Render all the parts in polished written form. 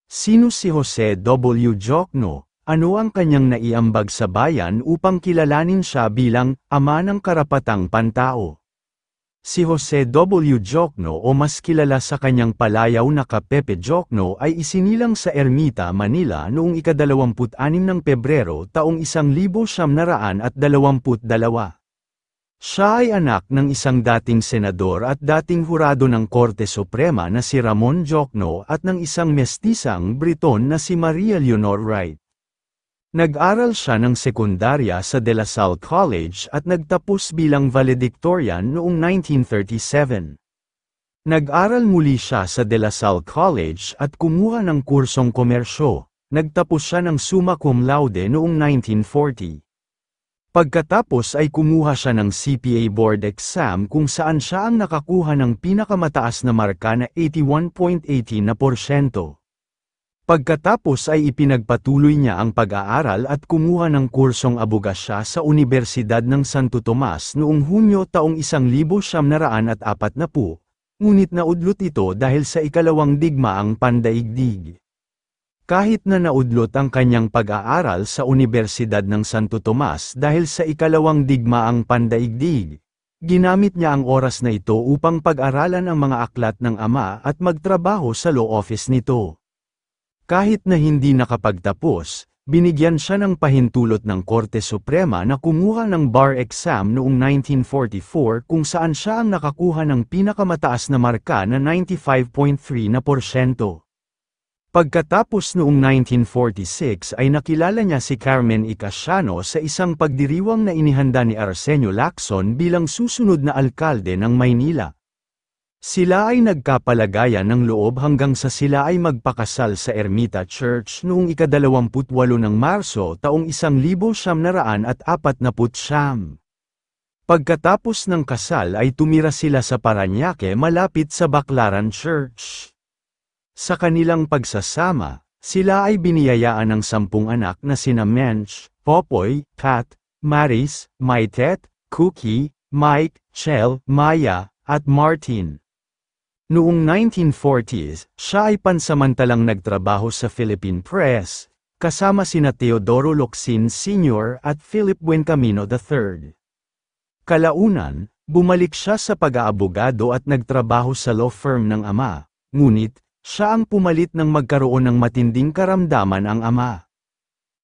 Sino si Jose W. Jokno? Ano ang kanyang naiambag sa bayan upang kilalanin siya bilang ama ng karapatang pantao? Si Jose W. Jokno o mas kilala sa kanyang palayaw na Pepe Jokno ay isinilang sa Ermita, Manila noong ika-26 ng Pebrero taong 1922. Siya ay anak ng isang dating senador at dating hurado ng Korte Suprema na si Ramon Jokno at ng isang mestisang Briton na si Maria Leonor Wright. Nag-aral siya ng sekundarya sa De La Salle College at nagtapos bilang valedictorian noong 1937. Nag-aral muli siya sa De La Salle College at kumuha ng kursong komersyo. Nagtapos siya ng summa cum laude noong 1940. Pagkatapos ay kumuha siya ng CPA board exam kung saan siya ang nakakuha ng pinakamataas na marka na 81.18%. Pagkatapos ay ipinagpatuloy niya ang pag-aaral at kumuha ng kursong abogasya sa Universidad ng Santo Tomas noong Hunyo taong 1940, ngunit naudlot ito dahil sa ikalawang digmaang pandaigdig. Kahit na naudlot ang kanyang pag-aaral sa Universidad ng Santo Tomas dahil sa ikalawang digmaang pandaigdig, ginamit niya ang oras na ito upang pag-aralan ang mga aklat ng ama at magtrabaho sa law office nito. Kahit na hindi nakapagtapos, binigyan siya ng pahintulot ng Korte Suprema na kumuha ng bar exam noong 1944 kung saan siya ang nakakuha ng pinakamataas na marka na 95.3%. Pagkatapos noong 1946 ay nakilala niya si Carmen Icasiano sa isang pagdiriwang na inihanda ni Arsenio Lacson bilang susunod na alkalde ng Maynila. Sila ay nagkapalagayan ng loob hanggang sa sila ay magpakasal sa Ermita Church noong ika-28 ng Marso taong 1949. Pagkatapos ng kasal ay tumira sila sa Parañaque malapit sa Baclaran Church. Sa kanilang pagsasama, sila ay biniyayaan ng 10 anak na sina Mench, Popoy, Pat, Maris, Maitet, Cookie, Mike, Chel, Maya, at Martin. Noong 1940s, siya ay pansamantalang nagtrabaho sa Philippine Press, kasama sina Teodoro Locsin Sr. at Philip Buencamino III. Kalaunan, bumalik siya sa pag-aabogado at nagtrabaho sa law firm ng ama, ngunit, siya ang pumalit nang magkaroon ng matinding karamdaman ang ama.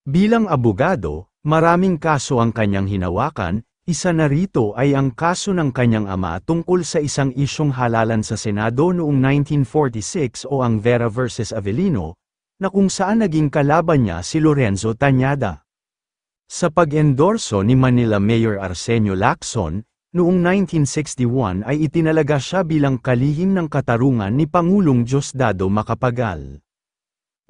Bilang abogado, maraming kaso ang kanyang hinawakan. Isa na rito ay ang kaso ng kanyang ama tungkol sa isang isyong halalan sa Senado noong 1946 o ang Vera vs. Avellino, na kung saan naging kalaban niya si Lorenzo Tañada. Sa pag-endorso ni Manila Mayor Arsenio Lacson, noong 1961 ay itinalaga siya bilang kalihim ng katarungan ni Pangulong Diosdado Macapagal.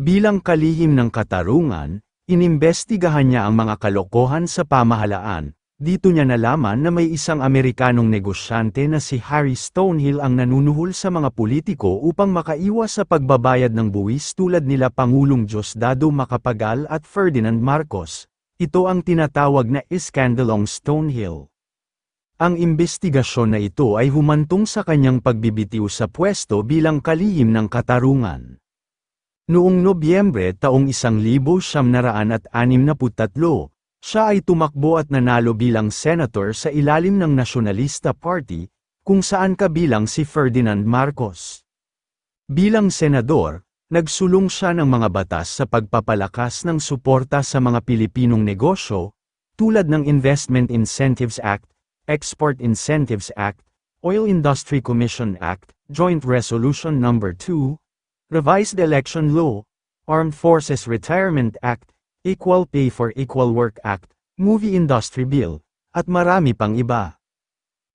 Bilang kalihim ng katarungan, inimbestigahan niya ang mga kalokohan sa pamahalaan. Dito niya nalaman na may isang Amerikanong negosyante na si Harry Stonehill ang nanunuhol sa mga politiko upang makaiwas sa pagbabayad ng buwis tulad nila Pangulong Diosdado Macapagal at Ferdinand Marcos. Ito ang tinatawag na iskandalong Stonehill. Ang imbestigasyon na ito ay humantong sa kanyang pagbibitiw sa pwesto bilang kalihim ng katarungan. Noong Nobyembre taong 1963, siya ay tumakbo at nanalo bilang senator sa ilalim ng Nationalista Party, kung saan kabilang si Ferdinand Marcos. Bilang senador, nagsulong siya ng mga batas sa pagpapalakas ng suporta sa mga Pilipinong negosyo, tulad ng Investment Incentives Act, Export Incentives Act, Oil Industry Commission Act, Joint Resolution No. 2, Revised Election Law, Armed Forces Retirement Act, Equal Pay for Equal Work Act, Movie Industry Bill, at marami pang iba.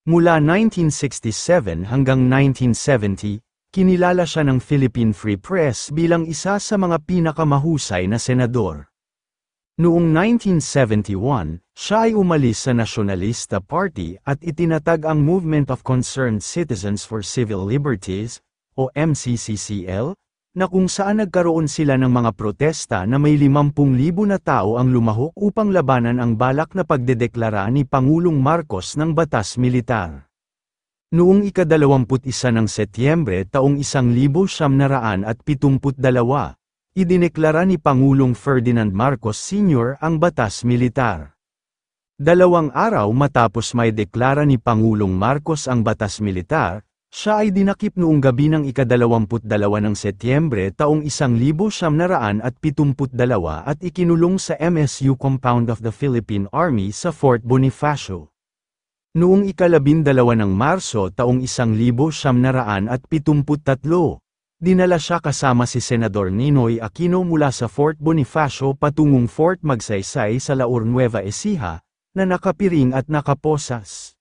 Mula 1967 hanggang 1970, kinilala siya ng Philippine Free Press bilang isa sa mga pinakamahusay na senador. Noong 1971, siya ay umalis sa Nationalista Party at itinatag ang Movement of Concerned Citizens for Civil Liberties, o MCCCL, na kung saan nagkaroon sila ng mga protesta na may 50,000 na tao ang lumahok upang labanan ang balak na pagdedeklara ni Pangulong Marcos ng batas militar. Noong ika-21 ng Setyembre taong 1972, idineklara ni Pangulong Ferdinand Marcos Sr. ang batas militar. 2 araw matapos may deklara ni Pangulong Marcos ang batas militar, siya ay dinakip noong gabi ng ika-22 ng Setyembre taong 1972 at ikinulong sa MSU compound of the Philippine Army sa Fort Bonifacio. Noong ika-12 ng Marso taong 1973, dinala siya kasama si Senador Ninoy Aquino mula sa Fort Bonifacio patungong Fort Magsaysay sa Laur Nueva Ecija, na nakapiring at nakaposas.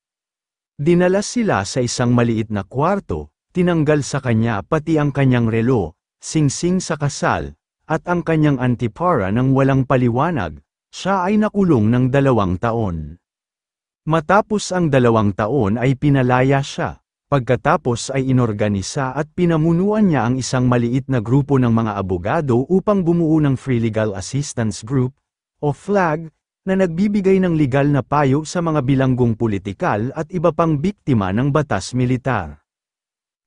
Dinala sila sa isang maliit na kwarto, tinanggal sa kanya pati ang kanyang relo, singsing sa kasal, at ang kanyang antipara ng walang paliwanag. Siya ay nakulong ng 2 taon. Matapos ang 2 taon ay pinalaya siya. Pagkatapos ay inorganisa at pinamunuan niya ang isang maliit na grupo ng mga abogado upang bumuo ng Free Legal Assistance Group, o FLAG, na nagbibigay ng legal na payo sa mga bilanggong politikal at iba pang biktima ng batas militar.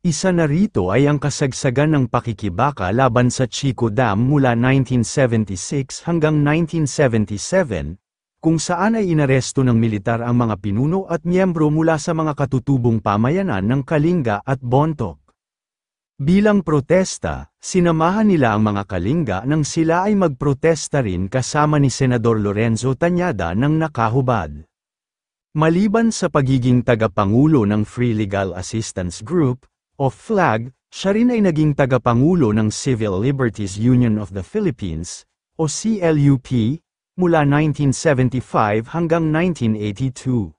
Isa na rito ay ang kasagsagan ng pakikibaka laban sa Chico Dam mula 1976 hanggang 1977, kung saan ay inaresto ng militar ang mga pinuno at miyembro mula sa mga katutubong pamayanan ng Kalinga at Bontoc. Bilang protesta, sinamahan nila ang mga Kalinga nang sila ay magprotesta rin kasama ni Senador Lorenzo Tañada ng nakahubad. Maliban sa pagiging tagapangulo ng Free Legal Assistance Group, o FLAG, siya rin ay naging tagapangulo ng Civil Liberties Union of the Philippines, o CLUP, mula 1975 hanggang 1982.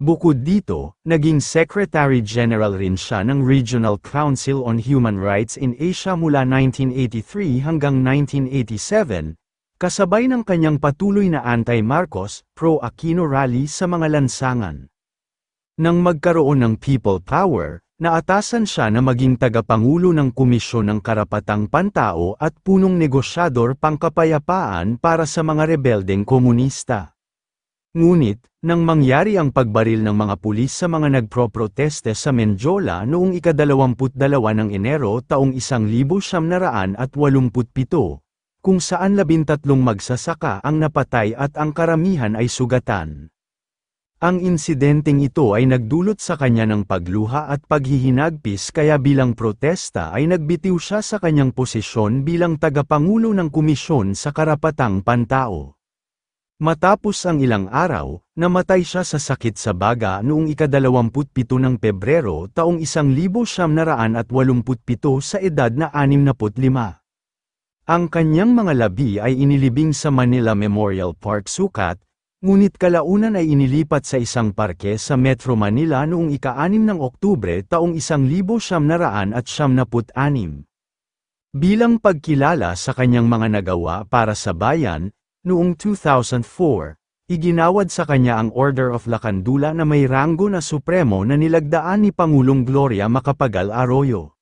Bukod dito, naging Secretary General rin siya ng Regional Council on Human Rights in Asia mula 1983 hanggang 1987, kasabay ng kanyang patuloy na anti-Marcos, pro-Aquino rally sa mga lansangan. Nang magkaroon ng people power, naatasan siya na maging tagapangulo ng Komisyon ng Karapatang Pantao at punong negosyador pangkapayapaan para sa mga rebeldeng komunista. Ngunit, nang mangyari ang pagbaril ng mga pulis sa mga nagpro-proteste sa Menjola noong ika-22 ng Enero taong 1987, kung saan 13 magsasaka ang napatay at ang karamihan ay sugatan. Ang insidenteng ito ay nagdulot sa kanya ng pagluha at paghihinagpis kaya bilang protesta ay nagbitiw siya sa kanyang posisyon bilang tagapangulo ng Komisyon sa Karapatang Pantao. Matapos ang ilang araw, namatay siya sa sakit sa baga noong ika-27 ng Pebrero taong 1987 sa edad na 65. Ang kanyang mga labi ay inilibing sa Manila Memorial Park Sucat, ngunit kalaunan ay inilipat sa isang parke sa Metro Manila noong ika-6 ng Oktubre taong 1976. Bilang pagkilala sa kanyang mga nagawa para sa bayan, noong 2004, iginawad sa kanya ang Order of Lacandula na may ranggo na supremo na nilagdaan ni Pangulong Gloria Macapagal Arroyo.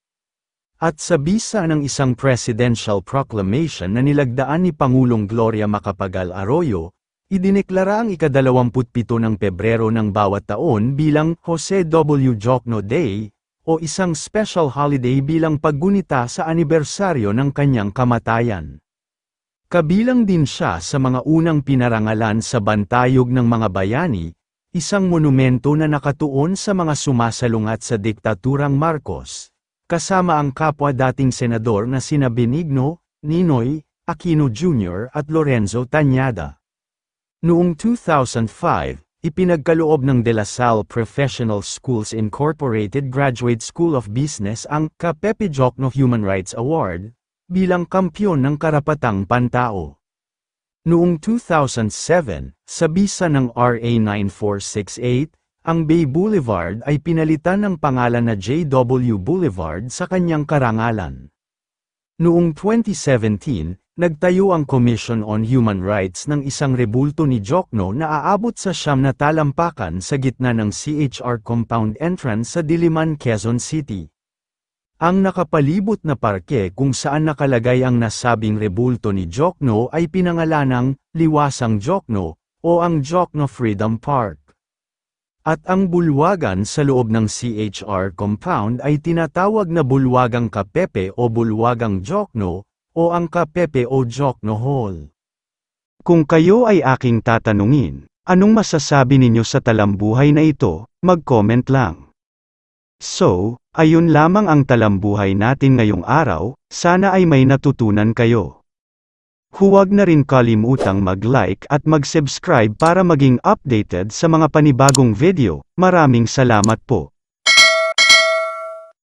At sa bisa ng isang presidential proclamation na nilagdaan ni Pangulong Gloria Macapagal Arroyo, idineklara ang ika-27 ng Pebrero ng bawat taon bilang Jose W. Jocno Day, o isang special holiday bilang paggunita sa anibersaryo ng kanyang kamatayan. Kabilang din siya sa mga unang pinarangalan sa Bantayog ng mga Bayani, isang monumento na nakatuon sa mga sumasalungat sa diktaturang Marcos, kasama ang kapwa dating senador na sina Benigno, Ninoy Aquino Jr. at Lorenzo Tañada. Noong 2005, ipinagkaloob ng De La Salle Professional Schools Incorporated Graduate School of Business ang Pepe Jocno Human Rights Award, bilang kampyon ng karapatang pantao. Noong 2007, sa bisa ng RA 9468, ang Bay Boulevard ay pinalitan ng pangalan na J.W. Boulevard sa kanyang karangalan. Noong 2017, nagtayo ang Commission on Human Rights ng isang rebulto ni Jocno na aabot sa 9 na talampakan sa gitna ng CHR compound entrance sa Diliman, Quezon City. Ang nakapalibot na parke kung saan nakalagay ang nasabing rebulto ni Jocno ay pinangalanang Liwasang Jocno o ang Jocno Freedom Park. At ang bulwagan sa loob ng CHR compound ay tinatawag na Bulwagang Kapepe o Bulwagang Jocno o ang kapepe o joke no hole? Kung kayo ay aking tatanungin, anong masasabi ninyo sa talambuhay na ito, mag-comment lang. So, ayun lamang ang talambuhay natin ngayong araw, sana ay may natutunan kayo. Huwag na rin kalimutang mag-like at mag-subscribe para maging updated sa mga panibagong video. Maraming salamat po.